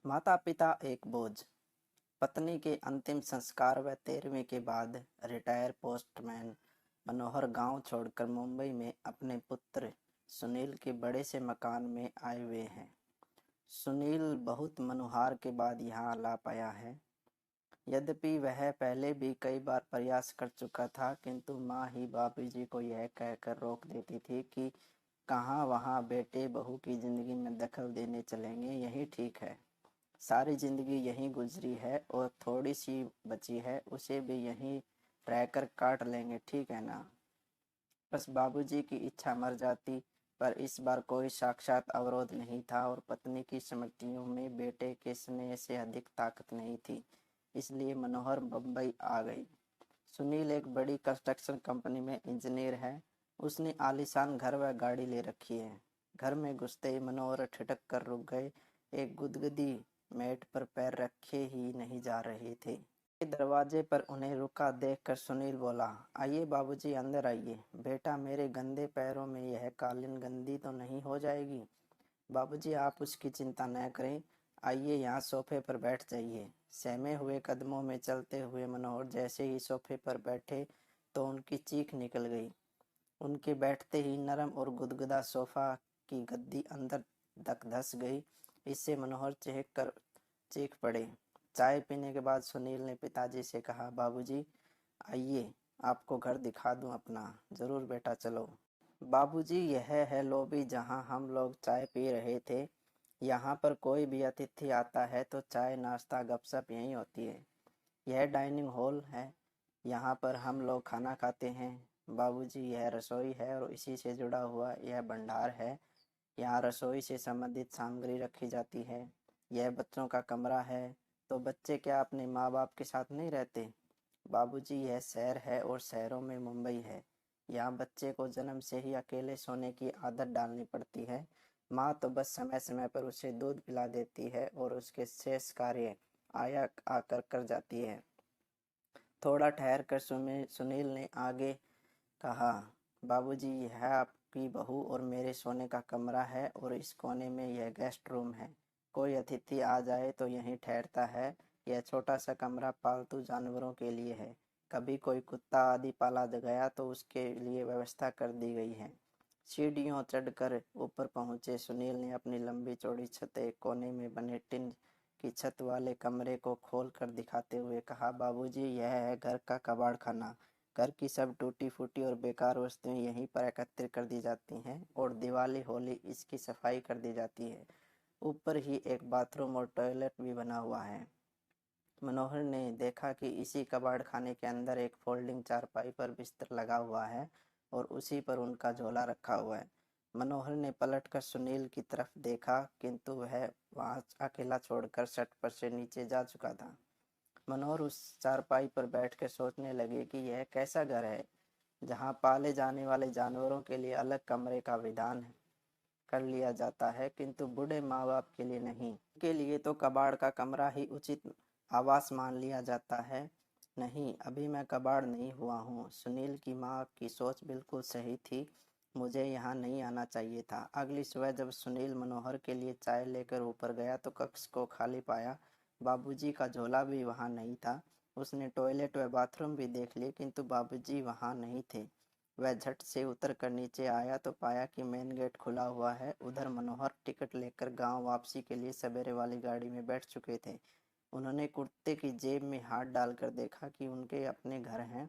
माता पिता एक बोझ। पत्नी के अंतिम संस्कार व 13वीं के बाद रिटायर पोस्टमैन मनोहर गांव छोड़कर मुंबई में अपने पुत्र सुनील के बड़े से मकान में आए हुए हैं। सुनील बहुत मनुहार के बाद यहाँ ला पाया है। यद्यपि वह पहले भी कई बार प्रयास कर चुका था, किंतु माँ ही बाबूजी को यह कहकर रोक देती थी कि कहाँ वहाँ बेटे बहू की जिंदगी में दखल देने चलेंगे, यही ठीक है। सारी जिंदगी यहीं गुजरी है और थोड़ी सी बची है, उसे भी यहीं रहकर काट लेंगे, ठीक है ना। बस बाबूजी की इच्छा मर जाती, पर इस बार कोई साक्षात अवरोध नहीं था और पत्नी की स्मृतियों में बेटे के स्नेह से अधिक ताकत नहीं थी। इसलिए मनोहर बम्बई आ गई। सुनील एक बड़ी कंस्ट्रक्शन कंपनी में इंजीनियर है। उसने आलीशान घर व गाड़ी ले रखी है। घर में घुसते ही मनोहर ठिठक कर रुक गए। एक गुदगुदी मेट पर पैर रखे ही नहीं जा रहे थे। दरवाजे पर उन्हें रुका देखकर सुनील बोला, आइए बाबूजी, अंदर आइए। बेटा, मेरे गंदे पैरों में यह कालीन गंदी तो नहीं हो जाएगी? बाबूजी, आप उसकी चिंता न करें। आइए, यहाँ सोफे पर बैठ जाइए। सहमे हुए कदमों में चलते हुए मनोहर जैसे ही सोफे पर बैठे तो उनकी चीख निकल गई। उनके बैठते ही नरम और गुदगुदा सोफा की गद्दी अंदर तक धंस गई। इससे मनोहर चीख पड़े। चाय पीने के बाद सुनील ने पिताजी से कहा, बाबूजी आइए, आपको घर दिखा दूं अपना। जरूर बेटा, चलो। बाबूजी, यह है लॉबी जहां हम लोग चाय पी रहे थे। यहाँ पर कोई भी अतिथि आता है तो चाय नाश्ता गपशप यहीं होती है। यह डाइनिंग हॉल है, यहाँ पर हम लोग खाना खाते हैं। बाबूजी, यह रसोई है और इसी से जुड़ा हुआ यह भंडार है। यहाँ रसोई से संबंधित सामग्री रखी जाती है। यह बच्चों का कमरा है। तो बच्चे क्या अपने माँ बाप के साथ नहीं रहते? बाबूजी, यह शहर है और शहरों में मुंबई है। यहाँ बच्चे को जन्म से ही अकेले सोने की आदत डालनी पड़ती है। माँ तो बस समय समय पर उसे दूध पिला देती है और उसके शेष कार्य आया आकर कर जाती है। थोड़ा ठहर कर सुनील ने आगे कहा, बाबूजी, यह आपकी बहू और मेरे सोने का कमरा है और इस कोने में यह गेस्ट रूम है। कोई अतिथि आ जाए तो यहीं ठहरता है। यह छोटा सा कमरा पालतू जानवरों के लिए है। कभी कोई कुत्ता आदि पाला गया तो उसके लिए व्यवस्था कर दी गई है। सीढ़ियों चढ़कर ऊपर पहुंचे सुनील ने अपनी लंबी चौड़ी छतें कोने में बने टिन की छत वाले कमरे को खोल कर दिखाते हुए कहा, बाबूजी, यह है घर का कबाड़ खाना। घर की सब टूटी फूटी और बेकार वस्तुएं यहीं पर एकत्रित कर दी जाती हैं और दिवाली होली इसकी सफाई कर दी जाती है। ऊपर ही एक बाथरूम और टॉयलेट भी बना हुआ है। मनोहर ने देखा कि इसी कबाड़ खाने के अंदर एक फोल्डिंग चारपाई पर बिस्तर लगा हुआ है और उसी पर उनका झोला रखा हुआ है। मनोहर ने पलटकर सुनील की तरफ देखा, किंतु वह वहां अकेला छोड़कर छत पर से नीचे जा चुका था। मनोहर उस चारपाई पर बैठकर सोचने लगे कि यह कैसा घर है जहां पाले जाने वाले जानवरों के लिए अलग कमरे का विधान कर लिया जाता है, किंतु बूढ़े माँ बाप के लिए नहीं। के लिए तो कबाड़ का कमरा ही उचित आवास मान लिया जाता है। नहीं, अभी मैं कबाड़ नहीं हुआ हूँ। सुनील की माँ की सोच बिल्कुल सही थी। मुझे यहाँ नहीं आना चाहिए था। अगली सुबह जब सुनील मनोहर के लिए चाय लेकर ऊपर गया तो कक्ष को खाली पाया। बाबूजी का झोला भी वहाँ नहीं था। उसने टॉयलेट व बाथरूम भी देख लिए, किंतु बाबूजी वहाँ नहीं थे। वह झट से उतर कर नीचे आया तो पाया कि मेन गेट खुला हुआ है। उधर मनोहर टिकट लेकर गांव वापसी के लिए सवेरे वाली गाड़ी में बैठ चुके थे। उन्होंने कुर्ते की जेब में हाथ डालकर देखा कि उनके अपने घर हैं।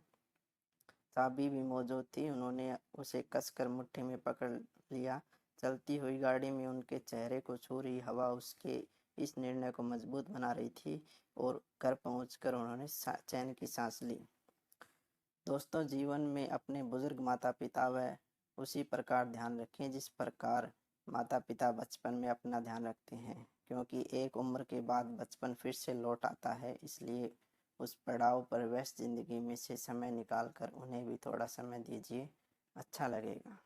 चाबी भी मौजूद थी। उन्होंने उसे कसकर मुट्ठी में पकड़ लिया। चलती हुई गाड़ी में उनके चेहरे को छू रही हवा उसके इस निर्णय को मजबूत बना रही थी और घर पहुंचकर उन्होंने चैन की सांस ली। दोस्तों, जीवन में अपने बुजुर्ग माता पिता व उसी प्रकार ध्यान रखें जिस प्रकार माता पिता बचपन में अपना ध्यान रखते हैं, क्योंकि एक उम्र के बाद बचपन फिर से लौट आता है। इसलिए उस पड़ाव पर व्यस्त जिंदगी में से समय निकाल कर उन्हें भी थोड़ा समय दीजिए, अच्छा लगेगा।